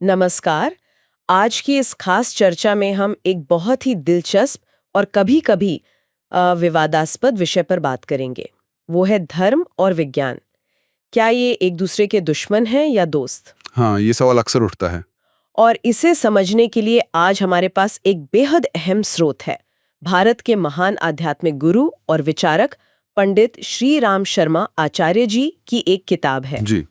नमस्कार। आज की इस खास चर्चा में हम एक बहुत ही दिलचस्प और कभी-कभी विवादास्पद विषय पर बात करेंगे। वो है धर्म और विज्ञान। क्या ये एक दूसरे के दुश्मन हैं या दोस्त? हाँ, ये सवाल अक्सर उठता है। और इसे समझने के लिए आज हमारे पास एक बेहद अहम स्रोत है। भारत के महान आध्यात्मिक गुरु और विचारक पंडित श्री राम शर्मा आचार्य जी की एक किताब है। जी,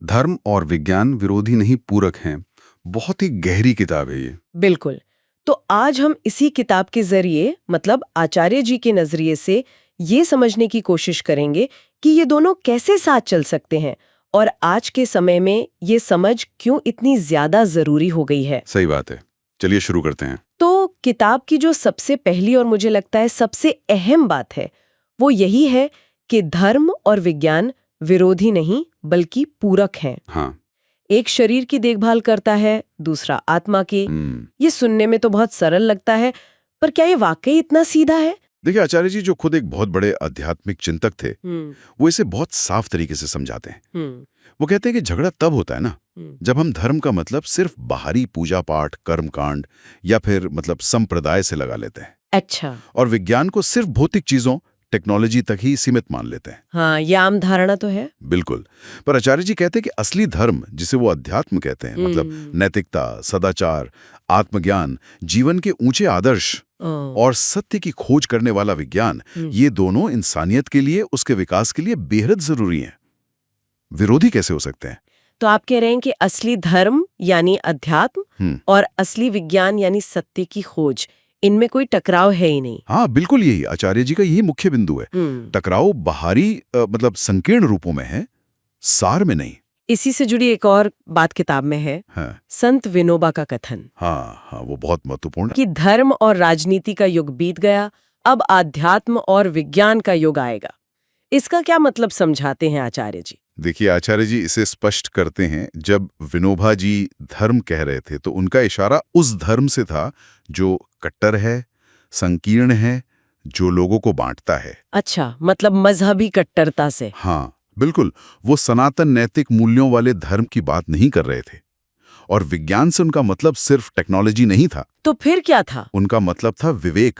धर्म और विज्ञान विरोधी नहीं पूरक हैं। बहुत ही गहरी किताब है ये। बिल्कुल। तो आज हम इसी किताब के जरिए मतलब आचार्य जी के नजरिए से ये समझने की कोशिश करेंगे कि ये दोनों कैसे साथ चल सकते हैं और आज के समय में ये समझ क्यों इतनी ज्यादा जरूरी हो गई है। सही बात है। चलिए शुरू करते हैं। तो किताब की जो सबसे पहली और मुझे लगता है सबसे अहम बात है वो यही है कि धर्म और विज्ञान विरोधी नहीं बल्कि पूरक हैं। हाँ। एक शरीर की देखभाल करता है, दूसरा आत्मा की। ये सुनने में तो बहुत सरल लगता है, पर क्या ये वाकई इतना सीधा है? देखिए, आचार्य जी जो खुद एक बहुत बड़े आध्यात्मिक चिंतक थे, वो इसे बहुत साफ तरीके से समझाते हैं। वो कहते हैं कि झगड़ा तब होता है ना, जब हम धर्म का मतलब सिर्फ बाहरी पूजा पाठ, कर्मकांड या फिर मतलब संप्रदाय से लगा लेते हैं। अच्छा। और विज्ञान को सिर्फ भौतिक चीजों, टेक्नोलॉजी तक ही सीमित मान लेते हैं। हाँ, ये आम धारणा तो है। बिल्कुल। पर आचार्य जी कहते हैं कि असली धर्म, जिसे वो अध्यात्म कहते हैं, मतलब नैतिकता, सदाचार, आत्मज्ञान, जीवन के ऊंचे आदर्श और सत्य की खोज करने वाला विज्ञान, ये दोनों इंसानियत के लिए, उसके विकास के लिए बेहद जरूरी हैं। विरोधी कैसे हो सकते हैं? तो आप कह रहे हैं कि असली धर्म यानी अध्यात्म और असली विज्ञान यानी सत्य की खोज, इनमें कोई टकराव है ही नहीं। हाँ, बिल्कुल यही आचार्य जी का यही मुख्य बिंदु है। टकराव बाहरी मतलब संकीर्ण रूपों में है, सार में नहीं। इसी से जुड़ी एक और बात किताब में है। हाँ। संत विनोबा का कथन। हाँ, वो बहुत महत्वपूर्ण कि धर्म और राजनीति का युग बीत गया, अब आध्यात्म और विज्ञान का युग आएगा। इसका क्या मतलब समझाते हैं आचार्य जी? देखिए, आचार्य जी इसे स्पष्ट करते हैं। जब विनोबा जी धर्म कह रहे थे तो उनका इशारा उस धर्म से था जो कट्टर है, संकीर्ण है, जो लोगों को बांटता है। अच्छा, मतलब मजहबी कट्टरता से। हाँ, बिल्कुल। वो सनातन नैतिक मूल्यों वाले धर्म की बात नहीं कर रहे थे। और विज्ञान से उनका मतलब सिर्फ टेक्नोलॉजी नहीं था। तो फिर क्या था? उनका मतलब था विवेक,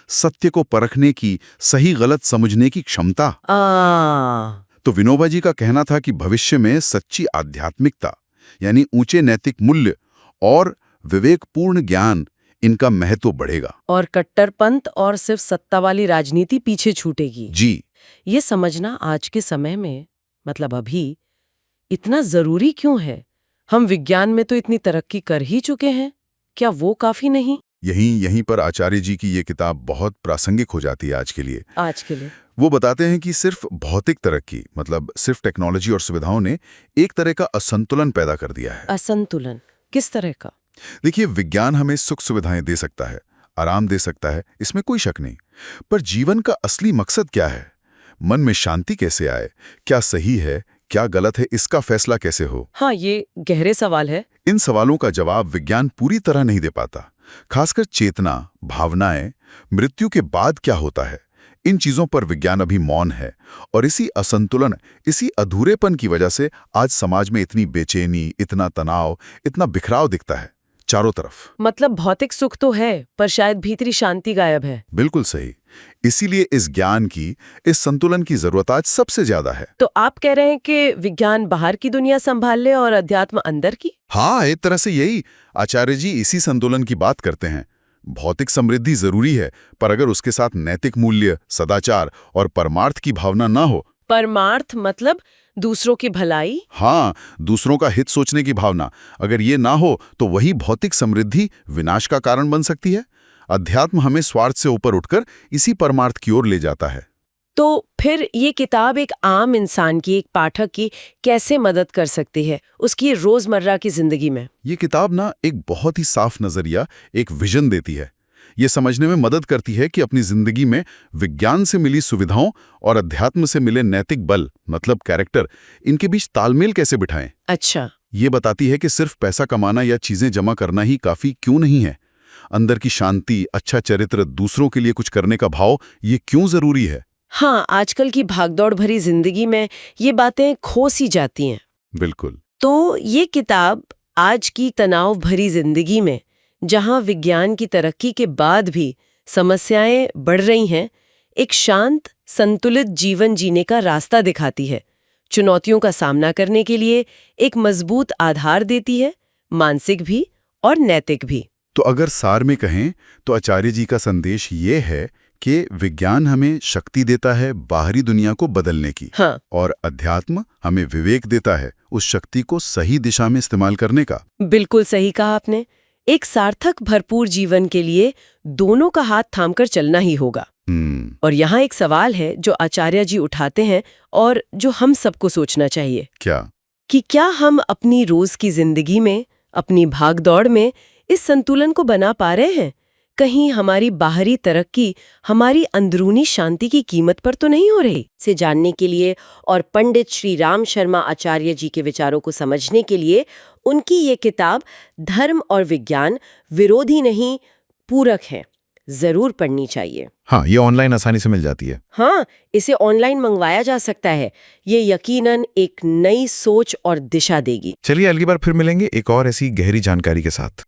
सत्य को परखने की, सही गलत समझने की क्षमता। तो विनोबा जी का कहना था कि भविष्य में सच्ची आध्यात्मिकता यानी ऊंचे नैतिक मूल्य और विवेकपूर्ण ज्ञान, इनका महत्व बढ़ेगा और कट्टरपंथ और सिर्फ सत्ता वाली राजनीति पीछे छूटेगी। जी। ये समझना आज के समय में मतलब अभी इतना जरूरी क्यों है? हम विज्ञान में तो इतनी तरक्की कर ही चुके हैं, क्या वो काफी नहीं? यहीं पर आचार्य जी की ये किताब बहुत प्रासंगिक हो जाती है आज के लिए। वो बताते हैं कि सिर्फ भौतिक तरक्की मतलब सिर्फ टेक्नोलॉजी और सुविधाओं ने एक तरह का असंतुलन पैदा कर दिया है। असंतुलन किस तरह का? देखिए, विज्ञान हमें सुख सुविधाएं दे सकता है, आराम दे सकता है, इसमें कोई शक नहीं। पर जीवन का असली मकसद क्या है? मन में शांति कैसे आए, क्या सही है, क्या गलत है, इसका फैसला कैसे हो? हाँ, ये गहरे सवाल है। इन सवालों का जवाब विज्ञान पूरी तरह नहीं दे पाता। खासकर चेतना, भावनाएं, मृत्यु के बाद क्या होता है, इन चीजों पर विज्ञान अभी मौन है। और इसी असंतुलन, इसी अधूरेपन की वजह से आज समाज में इतनी बेचैनी, इतना तनाव, इतना बिखराव दिखता है चारों तरफ। मतलब भौतिक सुख तो है पर शायद भीतरी शांति गायब है। बिल्कुल सही। इसीलिए इस ज्ञान की, इस संतुलन की जरूरत आज सबसे ज्यादा है। तो आप कह रहे हैं कि विज्ञान बाहर की दुनिया संभाल ले और अध्यात्म अंदर की? हाँ, एक तरह से यही। आचार्य जी इसी संतुलन की बात करते हैं। भौतिक समृद्धि जरूरी है, पर अगर उसके साथ नैतिक मूल्य, सदाचार और परमार्थ की भावना ना हो। परमार्थ मतलब दूसरों की भलाई? हाँ, दूसरों का हित सोचने की भावना। अगर ये ना हो तो वही भौतिक समृद्धि विनाश का कारण बन सकती है। अध्यात्म हमें स्वार्थ से ऊपर उठकर इसी परमार्थ की ओर ले जाता है। तो फिर ये किताब एक आम इंसान की, एक पाठक की कैसे मदद कर सकती है उसकी रोजमर्रा की जिंदगी में? ये किताब ना एक बहुत ही साफ नजरिया, एक विजन देती है। ये समझने में मदद करती है कि अपनी जिंदगी में विज्ञान से मिली सुविधाओं और अध्यात्म से मिले नैतिक बल मतलब कैरेक्टर, इनके बीच तालमेल कैसे बिठाएं। अच्छा। ये बताती है कि सिर्फ पैसा कमाना या चीजें जमा करना ही काफी क्यों नहीं है। अंदर की शांति, अच्छा चरित्र, दूसरों के लिए कुछ करने का भाव, ये क्यों जरूरी है। हाँ, आजकल की भागदौड़ भरी जिंदगी में ये बातें खो सी जाती हैं। बिल्कुल। तो ये किताब आज की तनाव भरी जिंदगी में, जहां विज्ञान की तरक्की के बाद भी समस्याएं बढ़ रही हैं, एक शांत, संतुलित जीवन जीने का रास्ता दिखाती है। चुनौतियों का सामना करने के लिए एक मजबूत आधार देती है, मानसिक भी और नैतिक भी। तो अगर सार में कहें तो आचार्य जी का संदेश ये है कि विज्ञान हमें शक्ति देता है बाहरी दुनिया को बदलने की, हाँ, और अध्यात्म हमें विवेक देता है उस शक्ति को सही दिशा में इस्तेमाल करने का। बिल्कुल सही कहा आपने। एक सार्थक भरपूर जीवन के लिए दोनों का हाथ थामकर चलना ही होगा। और यहाँ एक सवाल है जो आचार्य जी उठाते हैं और जो हम सबको सोचना चाहिए। क्या? कि क्या हम अपनी रोज की जिंदगी में, अपनी भागदौड़ में इस संतुलन को बना पा रहे हैं? कहीं हमारी बाहरी तरक्की हमारी अंदरूनी शांति की कीमत पर तो नहीं हो रही? से जानने के लिए और पंडित श्री राम शर्मा आचार्य जी के विचारों को समझने के लिए उनकी ये किताब धर्म और विज्ञान विरोधी नहीं, पूरक है, जरूर पढ़नी चाहिए। हाँ, ये ऑनलाइन आसानी से मिल जाती है। हाँ, इसे ऑनलाइन मंगवाया जा सकता है। ये यकीनन एक नई सोच और दिशा देगी। चलिए अगली बार फिर मिलेंगे एक और ऐसी गहरी जानकारी के साथ।